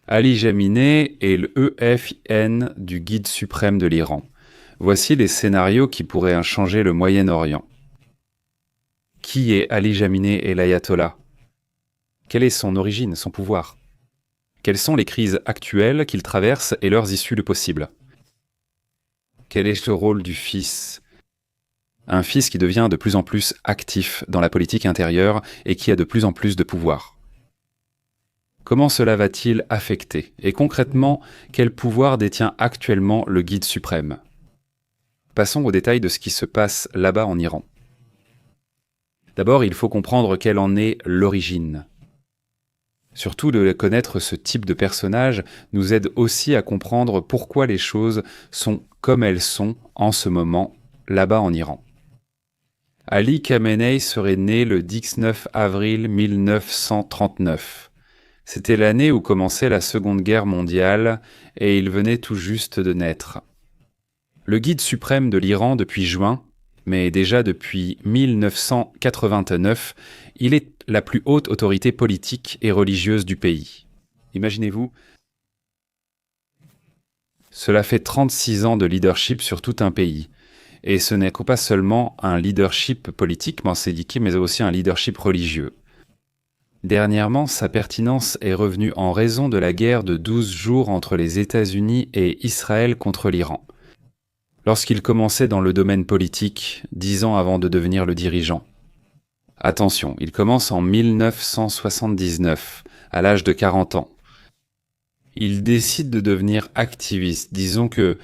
Ali Jaminet est le EFN du guide suprême de l'Iran. Voici les scénarios qui pourraient changer le Moyen-Orient. Qui est Ali Jaminet et l'ayatollah? Quelle est son origine, son pouvoir? Quelles sont les crises actuelles qu'il traverse et leurs issues possibles? Quel est le rôle du fils? Un fils qui devient de plus en plus actif dans la politique intérieure et qui a de plus en plus de pouvoir. Comment cela va-t-il affecter? Et concrètement, quel pouvoir détient actuellement le guide suprême? Passons aux détails de ce qui se passe là-bas en Iran. D'abord, il faut comprendre quelle en est l'origine. Surtout, de connaître ce type de personnage nous aide aussi à comprendre pourquoi les choses sont comme elles sont en ce moment là-bas en Iran. Ali Khamenei serait né le 19 avril 1939. C'était l'année où commençait la Seconde Guerre mondiale et il venait tout juste de naître. Le guide suprême de l'Iran depuis juin, mais déjà depuis 1989, il est la plus haute autorité politique et religieuse du pays. Imaginez-vous, cela fait 36 ans de leadership sur tout un pays. Et ce n'est pas seulement un leadership politique, mais aussi un leadership religieux. Dernièrement, sa pertinence est revenue en raison de la guerre de 12 jours entre les États-Unis et Israël contre l'Iran. Lorsqu'il commençait dans le domaine politique, 10 ans avant de devenir le dirigeant. Attention, il commence en 1979, à l'âge de 40 ans. Il décide de devenir activiste, disons que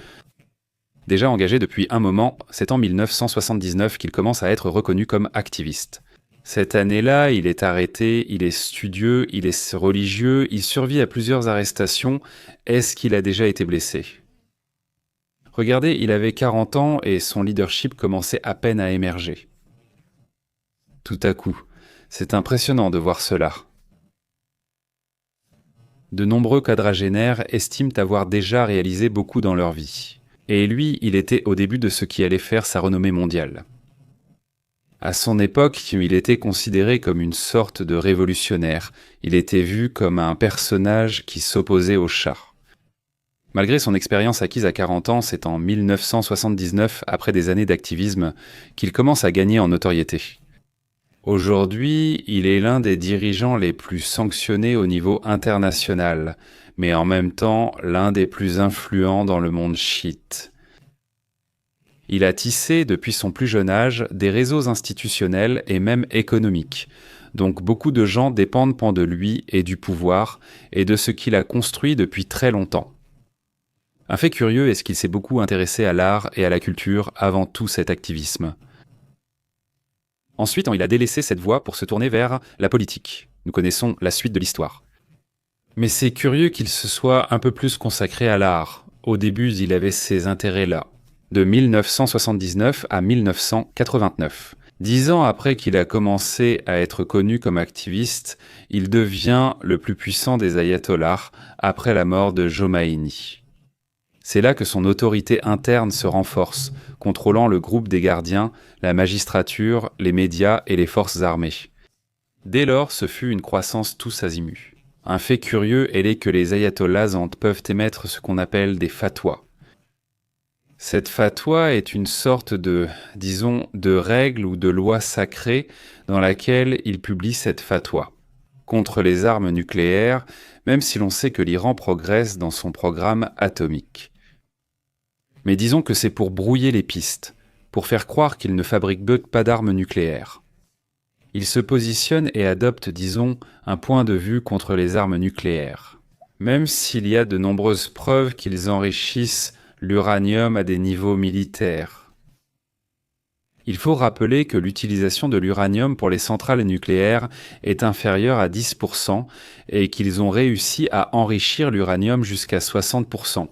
déjà engagé depuis un moment, c'est en 1979 qu'il commence à être reconnu comme activiste. Cette année-là, il est arrêté, il est studieux, il est religieux, il survit à plusieurs arrestations. Est-ce qu'il a déjà été blessé? Regardez, il avait 40 ans et son leadership commençait à peine à émerger. Tout à coup, c'est impressionnant de voir cela. De nombreux quadragénaires estiment avoir déjà réalisé beaucoup dans leur vie. Et lui, il était au début de ce qui allait faire sa renommée mondiale. À son époque, il était considéré comme une sorte de révolutionnaire. Il était vu comme un personnage qui s'opposait au Shah. Malgré son expérience acquise à 40 ans, c'est en 1979, après des années d'activisme, qu'il commence à gagner en notoriété. Aujourd'hui, il est l'un des dirigeants les plus sanctionnés au niveau international, mais en même temps l'un des plus influents dans le monde chiite. Il a tissé, depuis son plus jeune âge, des réseaux institutionnels et même économiques. Donc beaucoup de gens dépendent de lui et du pouvoir, et de ce qu'il a construit depuis très longtemps. Un fait curieux est qu'il s'est beaucoup intéressé à l'art et à la culture avant tout cet activisme. Ensuite, il a délaissé cette voie pour se tourner vers la politique. Nous connaissons la suite de l'histoire. Mais c'est curieux qu'il se soit un peu plus consacré à l'art. Au début, il avait ces intérêts-là. De 1979 à 1989. 10 ans après qu'il a commencé à être connu comme activiste, il devient le plus puissant des ayatollahs après la mort de Khomeini. C'est là que son autorité interne se renforce, contrôlant le groupe des gardiens, la magistrature, les médias et les forces armées. Dès lors, ce fut une croissance tous azimuts. Un fait curieux est que les ayatollahs peuvent émettre ce qu'on appelle des fatwas. Cette fatwa est une sorte de règle ou de loi sacrée dans laquelle ils publient cette fatwa contre les armes nucléaires, même si l'on sait que l'Iran progresse dans son programme atomique. Mais disons que c'est pour brouiller les pistes, pour faire croire qu'il ne fabrique pas d'armes nucléaires. Il se positionne et adopte, un point de vue contre les armes nucléaires. Même s'il y a de nombreuses preuves qu'ils enrichissent l'uranium à des niveaux militaires. Il faut rappeler que l'utilisation de l'uranium pour les centrales nucléaires est inférieure à 10% et qu'ils ont réussi à enrichir l'uranium jusqu'à 60%.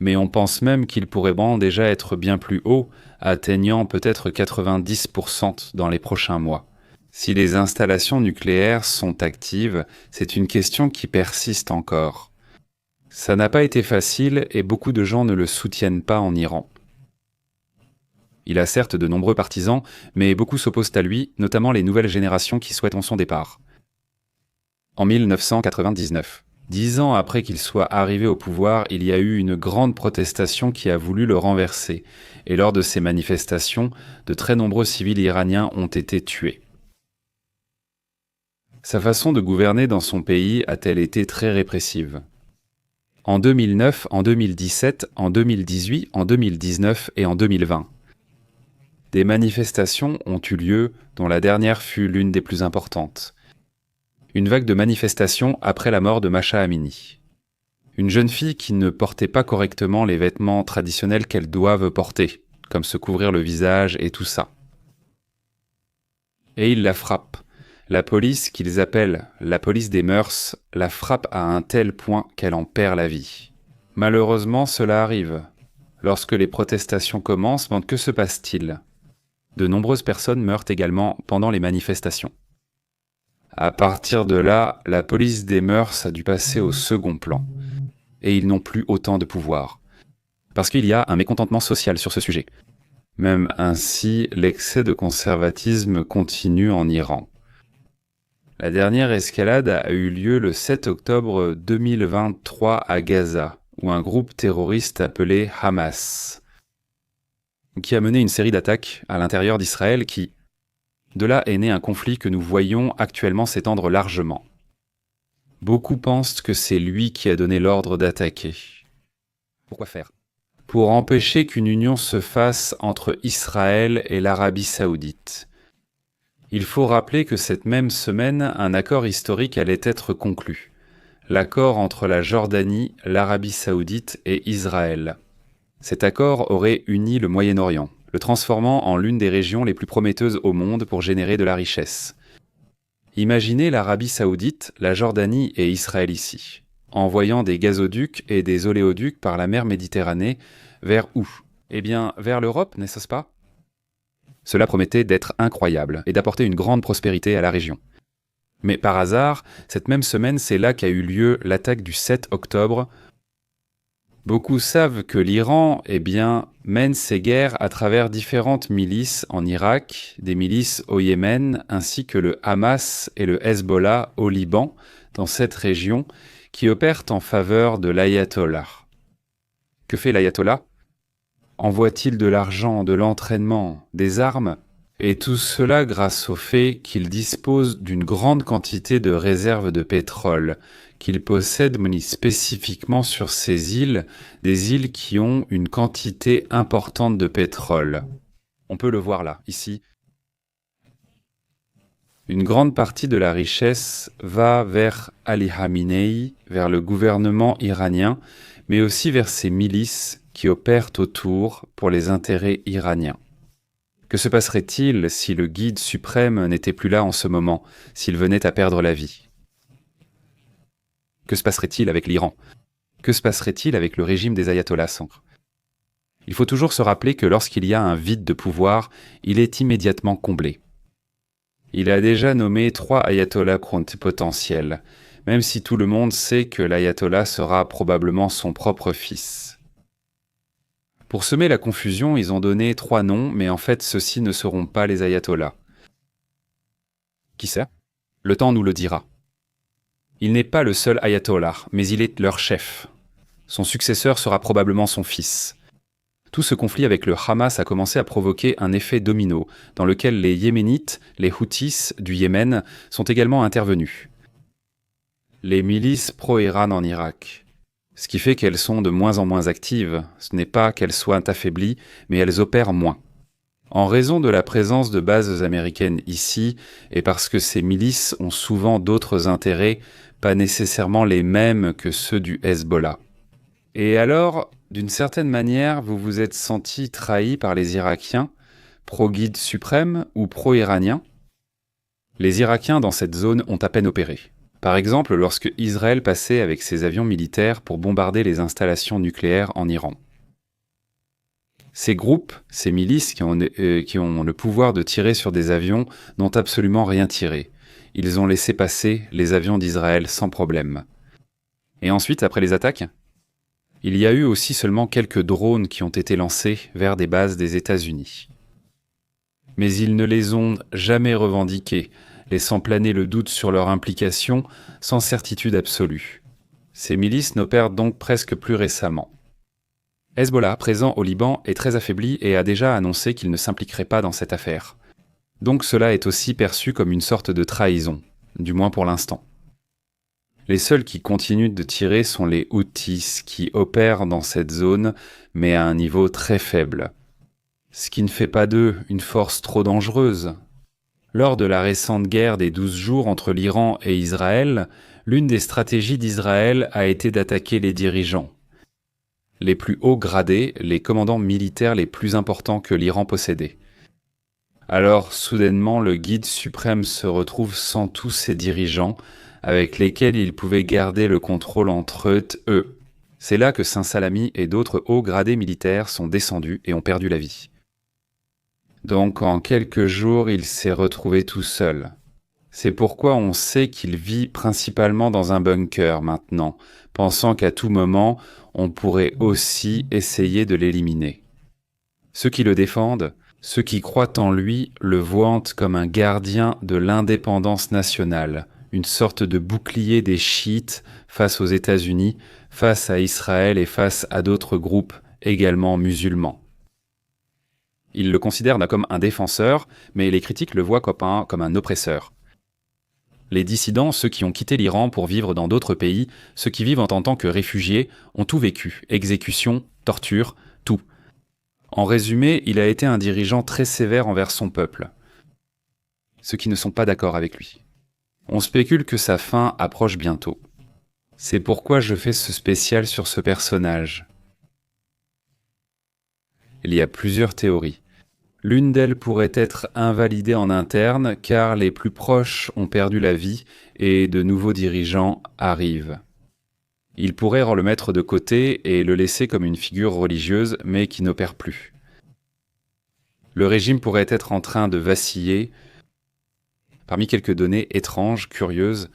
Mais on pense même qu'il pourrait déjà être bien plus haut, atteignant peut-être 90% dans les prochains mois. Si les installations nucléaires sont actives, c'est une question qui persiste encore. Ça n'a pas été facile et beaucoup de gens ne le soutiennent pas en Iran. Il a certes de nombreux partisans, mais beaucoup s'opposent à lui, notamment les nouvelles générations qui souhaitent son départ. En 1999. 10 ans après qu'il soit arrivé au pouvoir, il y a eu une grande protestation qui a voulu le renverser. Et lors de ces manifestations, de très nombreux civils iraniens ont été tués. Sa façon de gouverner dans son pays a-t-elle été très répressive? En 2009, en 2017, en 2018, en 2019 et en 2020. Des manifestations ont eu lieu, dont la dernière fut l'une des plus importantes. Une vague de manifestations après la mort de Masha Amini. Une jeune fille qui ne portait pas correctement les vêtements traditionnels qu'elles doivent porter, comme se couvrir le visage et tout ça. Et ils la frappent. La police, qu'ils appellent la police des mœurs, la frappe à un tel point qu'elle en perd la vie. Malheureusement, cela arrive. Lorsque les protestations commencent, que se passe-t-il? De nombreuses personnes meurent également pendant les manifestations. À partir de là, la police des mœurs a dû passer au second plan. Et ils n'ont plus autant de pouvoir. Parce qu'il y a un mécontentement social sur ce sujet. Même ainsi, l'excès de conservatisme continue en Iran. La dernière escalade a eu lieu le 7 octobre 2023 à Gaza, où un groupe terroriste appelé Hamas, qui a mené une série d'attaques à l'intérieur d'Israël qui... De là est né un conflit que nous voyons actuellement s'étendre largement. Beaucoup pensent que c'est lui qui a donné l'ordre d'attaquer. Pourquoi faire? Pour empêcher qu'une union se fasse entre Israël et l'Arabie Saoudite. Il faut rappeler que cette même semaine, un accord historique allait être conclu. L'accord entre la Jordanie, l'Arabie Saoudite et Israël. Cet accord aurait uni le Moyen-Orient, le transformant en l'une des régions les plus prometteuses au monde pour générer de la richesse. Imaginez l'Arabie Saoudite, la Jordanie et Israël ici, envoyant des gazoducs et des oléoducs par la mer Méditerranée vers où? Eh bien, vers l'Europe, n'est-ce pas? Cela promettait d'être incroyable et d'apporter une grande prospérité à la région. Mais par hasard, cette même semaine, c'est là qu'a eu lieu l'attaque du 7 octobre. Beaucoup savent que l'Iran, mène ses guerres à travers différentes milices en Irak, des milices au Yémen, ainsi que le Hamas et le Hezbollah au Liban, dans cette région, qui opèrent en faveur de l'ayatollah. Que fait l'ayatollah? Envoie-t-il de l'argent, de l'entraînement, des armes? Et tout cela grâce au fait qu'il dispose d'une grande quantité de réserves de pétrole, qu'il possède spécifiquement sur ces îles, des îles qui ont une quantité importante de pétrole. On peut le voir là, ici. Une grande partie de la richesse va vers Ali Khamenei, vers le gouvernement iranien, mais aussi vers ses milices qui opèrent autour pour les intérêts iraniens. Que se passerait-il si le guide suprême n'était plus là en ce moment, s'il venait à perdre la vie? Que se passerait-il avec l'Iran? Que se passerait-il avec le régime des ayatollahs? Il faut toujours se rappeler que lorsqu'il y a un vide de pouvoir, il est immédiatement comblé. Il a déjà nommé 3 ayatollahs potentiels, même si tout le monde sait que l'ayatollah sera probablement son propre fils. Pour semer la confusion, ils ont donné 3 noms, mais en fait, ceux-ci ne seront pas les ayatollahs. Qui sait? Le temps nous le dira. Il n'est pas le seul ayatollah, mais il est leur chef. Son successeur sera probablement son fils. Tout ce conflit avec le Hamas a commencé à provoquer un effet domino, dans lequel les Yéménites, les Houthis du Yémen, sont également intervenus. Les milices pro-Iran en Irak. Ce qui fait qu'elles sont de moins en moins actives. Ce n'est pas qu'elles soient affaiblies, mais elles opèrent moins. En raison de la présence de bases américaines ici, et parce que ces milices ont souvent d'autres intérêts, pas nécessairement les mêmes que ceux du Hezbollah. Et alors, d'une certaine manière, vous vous êtes senti trahi par les Irakiens, pro-guide suprême ou pro-iranien? Les Irakiens dans cette zone ont à peine opéré. Par exemple, lorsque Israël passait avec ses avions militaires pour bombarder les installations nucléaires en Iran. Ces groupes, ces milices qui ont le pouvoir de tirer sur des avions, n'ont absolument rien tiré. Ils ont laissé passer les avions d'Israël sans problème. Et ensuite, après les attaques, il y a eu aussi seulement quelques drones qui ont été lancés vers des bases des États-Unis. Mais ils ne les ont jamais revendiqués, laissant planer le doute sur leur implication sans certitude absolue. Ces milices n'opèrent donc presque plus récemment. Hezbollah, présent au Liban, est très affaibli et a déjà annoncé qu'il ne s'impliquerait pas dans cette affaire. Donc cela est aussi perçu comme une sorte de trahison, du moins pour l'instant. Les seuls qui continuent de tirer sont les Houthis qui opèrent dans cette zone, mais à un niveau très faible. Ce qui ne fait pas d'eux une force trop dangereuse. Lors de la récente guerre des 12 jours entre l'Iran et Israël, l'une des stratégies d'Israël a été d'attaquer les dirigeants. Les plus hauts gradés, les commandants militaires les plus importants que l'Iran possédait. Alors, soudainement, le guide suprême se retrouve sans tous ses dirigeants, avec lesquels il pouvait garder le contrôle entre eux. C'est là que Saint-Salami et d'autres hauts gradés militaires sont descendus et ont perdu la vie. Donc, en quelques jours, il s'est retrouvé tout seul. C'est pourquoi on sait qu'il vit principalement dans un bunker maintenant, pensant qu'à tout moment, on pourrait aussi essayer de l'éliminer. Ceux qui le défendent, ceux qui croient en lui, le voient comme un gardien de l'indépendance nationale, une sorte de bouclier des chiites face aux États-Unis, face à Israël et face à d'autres groupes également musulmans. Ils le considèrent comme un défenseur, mais les critiques le voient comme un oppresseur. Les dissidents, ceux qui ont quitté l'Iran pour vivre dans d'autres pays, ceux qui vivent en tant que réfugiés, ont tout vécu, exécutions, tortures, tout. En résumé, il a été un dirigeant très sévère envers son peuple. Ceux qui ne sont pas d'accord avec lui. On spécule que sa fin approche bientôt. C'est pourquoi je fais ce spécial sur ce personnage. Il y a plusieurs théories. L'une d'elles pourrait être invalidée en interne car les plus proches ont perdu la vie et de nouveaux dirigeants arrivent. Il pourrait le mettre de côté et le laisser comme une figure religieuse mais qui n'opère plus. Le régime pourrait être en train de vaciller. Parmi quelques données étranges, curieuses,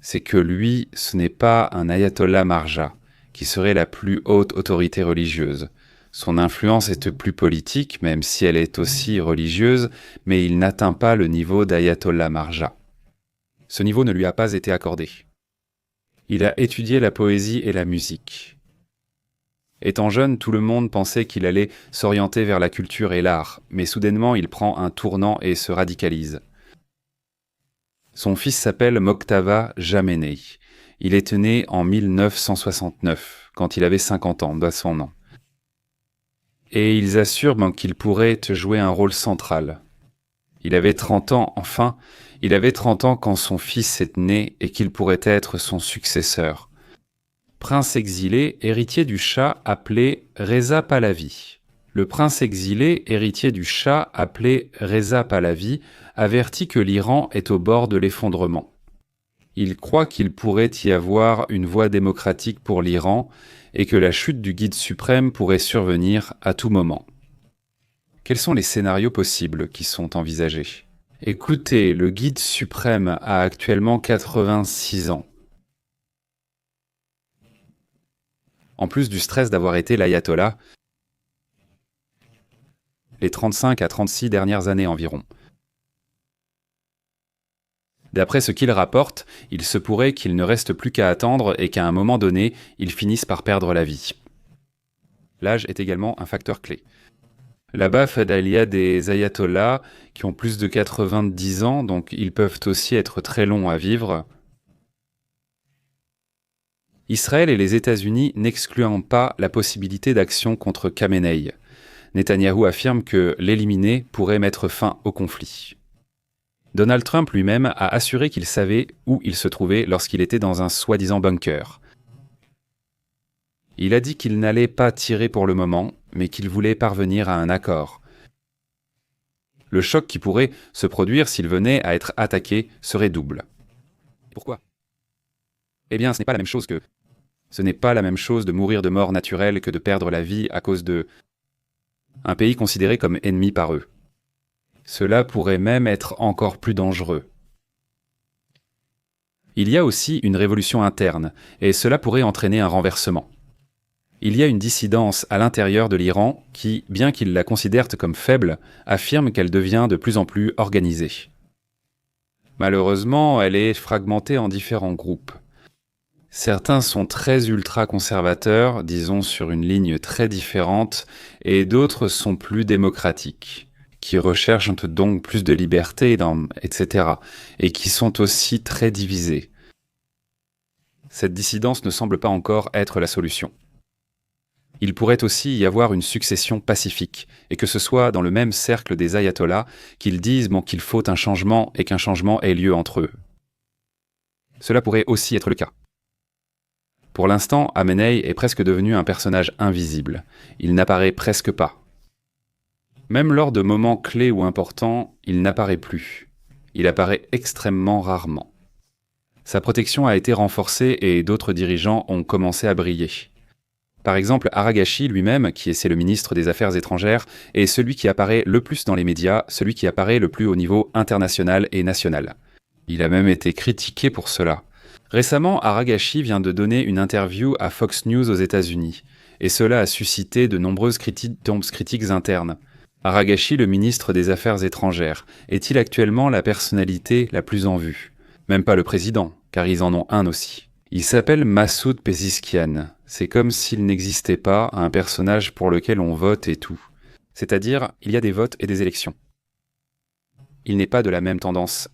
c'est que lui, ce n'est pas un ayatollah marja, qui serait la plus haute autorité religieuse. Son influence est plus politique, même si elle est aussi religieuse, mais il n'atteint pas le niveau d'ayatollah marja. Ce niveau ne lui a pas été accordé. Il a étudié la poésie et la musique. Étant jeune, tout le monde pensait qu'il allait s'orienter vers la culture et l'art, mais soudainement il prend un tournant et se radicalise. Son fils s'appelle Moctava Jamenei. Il est né en 1969, quand il avait 50 ans, de son nom. Et ils assurent qu'il pourrait jouer un rôle central. Il avait 30 ans, enfin, il avait 30 ans quand son fils est né et qu'il pourrait être son successeur. Prince exilé, héritier du Shah appelé Reza Pahlavi. Le prince exilé, héritier du Shah appelé Reza Pahlavi, avertit que l'Iran est au bord de l'effondrement. Il croit qu'il pourrait y avoir une voie démocratique pour l'Iran et que la chute du guide suprême pourrait survenir à tout moment. Quels sont les scénarios possibles qui sont envisagés ? Écoutez, le guide suprême a actuellement 86 ans. En plus du stress d'avoir été l'ayatollah, les 35 à 36 dernières années environ. D'après ce qu'il rapporte, il se pourrait qu'il ne reste plus qu'à attendre et qu'à un moment donné, il finisse par perdre la vie. L'âge est également un facteur clé. Là-bas, il y a des ayatollahs qui ont plus de 90 ans, donc ils peuvent aussi être très longs à vivre. Israël et les États-Unis n'excluant pas la possibilité d'action contre Khamenei. Netanyahou affirme que l'éliminer pourrait mettre fin au conflit. Donald Trump lui-même a assuré qu'il savait où il se trouvait lorsqu'il était dans un soi-disant bunker. Il a dit qu'il n'allait pas tirer pour le moment, mais qu'il voulait parvenir à un accord. Le choc qui pourrait se produire s'il venait à être attaqué serait double. Pourquoi ? Eh bien, ce n'est pas la même chose de mourir de mort naturelle que de perdre la vie à cause de un pays considéré comme ennemi par eux. Cela pourrait même être encore plus dangereux. Il y a aussi une révolution interne, et cela pourrait entraîner un renversement. Il y a une dissidence à l'intérieur de l'Iran qui, bien qu'il la considère comme faible, affirme qu'elle devient de plus en plus organisée. Malheureusement, elle est fragmentée en différents groupes. Certains sont très ultra-conservateurs, disons sur une ligne très différente, et d'autres sont plus démocratiques, qui recherchent donc plus de liberté, etc., et qui sont aussi très divisés. Cette dissidence ne semble pas encore être la solution. Il pourrait aussi y avoir une succession pacifique, et que ce soit dans le même cercle des ayatollahs qu'ils disent qu'il faut un changement et qu'un changement ait lieu entre eux. Cela pourrait aussi être le cas. Pour l'instant, Amenei est presque devenu un personnage invisible. Il n'apparaît presque pas. Même lors de moments clés ou importants, il n'apparaît plus. Il apparaît extrêmement rarement. Sa protection a été renforcée et d'autres dirigeants ont commencé à briller. Par exemple, Aragashi lui-même, qui est le ministre des Affaires étrangères, est celui qui apparaît le plus dans les médias, celui qui apparaît le plus au niveau international et national. Il a même été critiqué pour cela. Récemment, Aragashi vient de donner une interview à Fox News aux États-Unis, et cela a suscité de nombreuses critiques internes. Aragashi, le ministre des Affaires étrangères, est-il actuellement la personnalité la plus en vue? Même pas le président, car ils en ont un aussi. Il s'appelle Massoud Pezeshkian. C'est comme s'il n'existait pas un personnage pour lequel on vote et tout. C'est-à-dire, il y a des votes et des élections. Il n'est pas de la même tendance.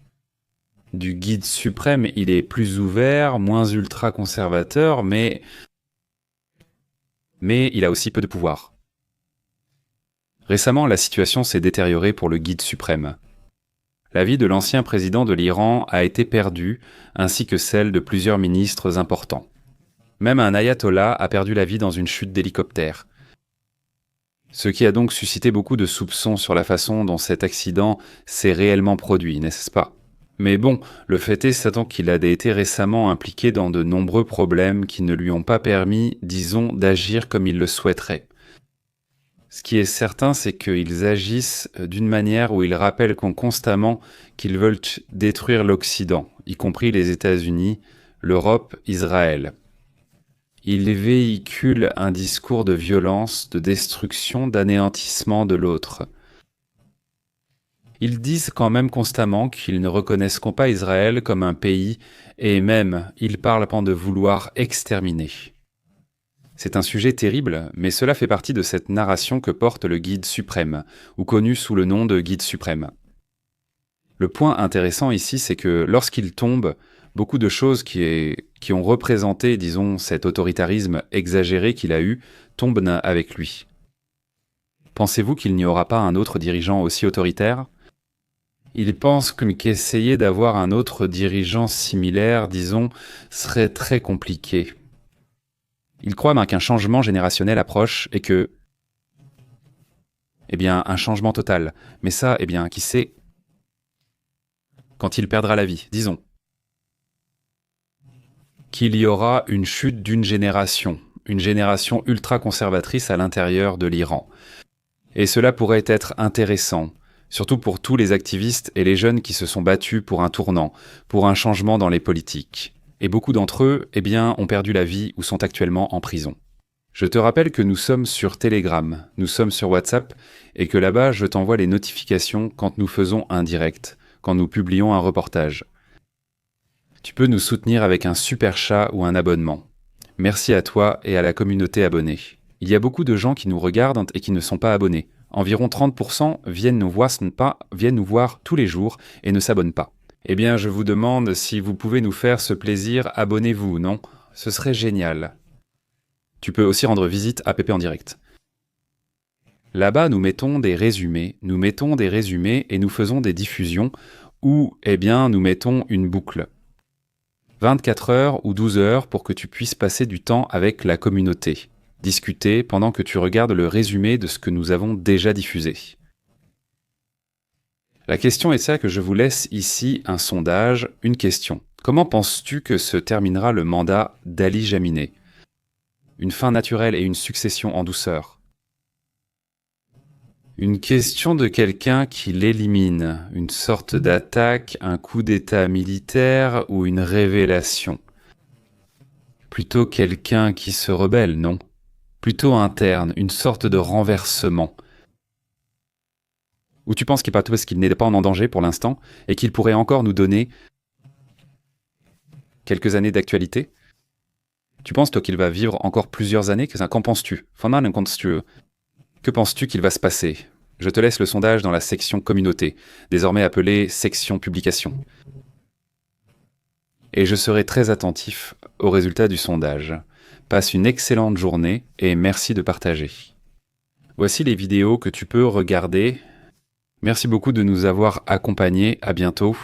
Du guide suprême, il est plus ouvert, moins ultra-conservateur, mais il a aussi peu de pouvoir. Récemment, la situation s'est détériorée pour le guide suprême. La vie de l'ancien président de l'Iran a été perdue, ainsi que celle de plusieurs ministres importants. Même un ayatollah a perdu la vie dans une chute d'hélicoptère. Ce qui a donc suscité beaucoup de soupçons sur la façon dont cet accident s'est réellement produit, n'est-ce pas? Mais bon, le fait est donc qu'il a été récemment impliqué dans de nombreux problèmes qui ne lui ont pas permis, disons, d'agir comme il le souhaiterait. Ce qui est certain, c'est qu'ils agissent d'une manière où ils rappellent constamment qu'ils veulent détruire l'Occident, y compris les États-Unis, l'Europe, Israël. Ils véhiculent un discours de violence, de destruction, d'anéantissement de l'autre. Ils disent quand même constamment qu'ils ne reconnaissent pas Israël comme un pays, et même, ils parlent de vouloir exterminer. C'est un sujet terrible, mais cela fait partie de cette narration que porte le Guide suprême, ou connu sous le nom de Guide suprême. Le point intéressant ici, c'est que lorsqu'il tombe, beaucoup de choses qui ont représenté, disons, cet autoritarisme exagéré qu'il a eu, tombent avec lui. Pensez-vous qu'il n'y aura pas un autre dirigeant aussi autoritaire ? Il pense qu'essayer d'avoir un autre dirigeant similaire, disons, serait très compliqué. Il croit qu'un changement générationnel approche et que... un changement total. Mais ça, qui sait quand il perdra la vie, disons. Qu'il y aura une chute d'une génération ultra-conservatrice à l'intérieur de l'Iran. Et cela pourrait être intéressant, surtout pour tous les activistes et les jeunes qui se sont battus pour un tournant, pour un changement dans les politiques. Et beaucoup d'entre eux, ont perdu la vie ou sont actuellement en prison. Je te rappelle que nous sommes sur Telegram, nous sommes sur WhatsApp, et que là-bas, je t'envoie les notifications quand nous faisons un direct, quand nous publions un reportage. Tu peux nous soutenir avec un super chat ou un abonnement. Merci à toi et à la communauté abonnée. Il y a beaucoup de gens qui nous regardent et qui ne sont pas abonnés. Environ 30% viennent nous voir tous les jours et ne s'abonnent pas. Je vous demande si vous pouvez nous faire ce plaisir, abonnez-vous, non? Ce serait génial. Tu peux aussi rendre visite à Pépé en direct. Là-bas, nous mettons des résumés et nous faisons des diffusions où, nous mettons une boucle. 24 heures ou 12 heures pour que tu puisses passer du temps avec la communauté. Discuter pendant que tu regardes le résumé de ce que nous avons déjà diffusé. La question est ça que je vous laisse ici un sondage, une question. Comment penses-tu que se terminera le mandat d'Ali Jaminet? Une fin naturelle et une succession en douceur. Une question de quelqu'un qui l'élimine, une sorte d'attaque, un coup d'état militaire ou une révélation. Plutôt quelqu'un qui se rebelle, non? Plutôt interne, une sorte de renversement. Ou tu penses qu'il n'est pas en danger pour l'instant et qu'il pourrait encore nous donner quelques années d'actualité? Tu penses, toi, qu'il va vivre encore plusieurs années? Qu'en penses-tu? Que penses-tu qu'il va se passer? Je te laisse le sondage dans la section communauté, désormais appelée section publication. Et je serai très attentif aux résultats du sondage. Passe une excellente journée et merci de partager. Voici les vidéos que tu peux regarder. Merci beaucoup de nous avoir accompagnés. À bientôt.